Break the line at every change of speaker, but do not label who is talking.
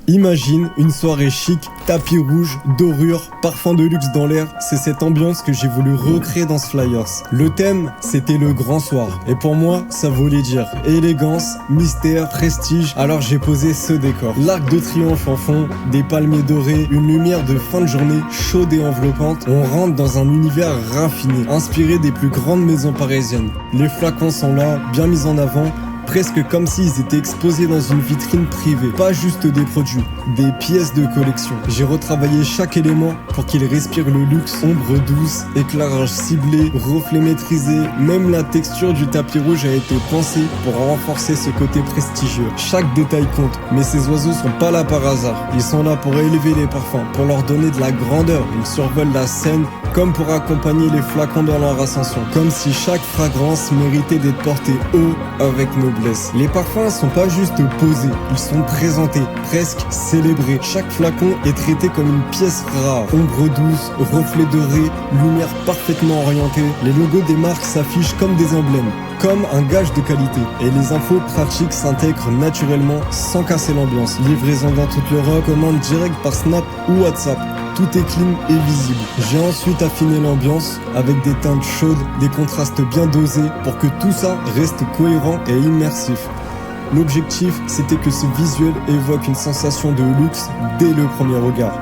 Imagine une soirée chic, tapis rouge, dorure, parfum de luxe dans l'air, c'est cette ambiance que j'ai voulu recréer dans ce Flyers. Le thème, c'était le grand soir, et pour moi, ça voulait dire élégance, mystère, prestige, alors j'ai posé ce décor. L'arc de triomphe en fond, des palmiers dorés, une lumière de fin de journée chaude et enveloppante, on rentre dans un univers raffiné, inspiré des plus grandes maisons parisiennes. Les flacons sont là, bien mis en avant, presque comme s'ils étaient exposés dans une vitrine privée. Pas juste des produits, des pièces de collection. J'ai retravaillé chaque élément pour qu'il respire le luxe, ombre douce, éclairage ciblé, reflet maîtrisé. Même la texture du tapis rouge a été pensée pour renforcer ce côté prestigieux. Chaque détail compte, mais ces oiseaux sont pas là par hasard. Ils sont là pour élever les parfums, pour leur donner de la grandeur. Ils survolent la scène comme pour accompagner les flacons dans leur ascension. Comme si chaque fragrance méritait d'être portée haut avec noblesse. Les parfums sont pas juste posés, ils sont présentés, presque célébrés. Chaque flacon est traité comme une pièce rare. Ombre douce, reflet doré, lumière parfaitement orientée. Les logos des marques s'affichent comme des emblèmes, comme un gage de qualité. Et les infos pratiques s'intègrent naturellement sans casser l'ambiance. Livraison dans toute l'Europe, commande directe par Snap ou WhatsApp. Tout est clean et visible. J'ai ensuite affiné l'ambiance avec des teintes chaudes, des contrastes bien dosés pour que tout ça reste cohérent et immersif. L'objectif, c'était que ce visuel évoque une sensation de luxe dès le premier regard.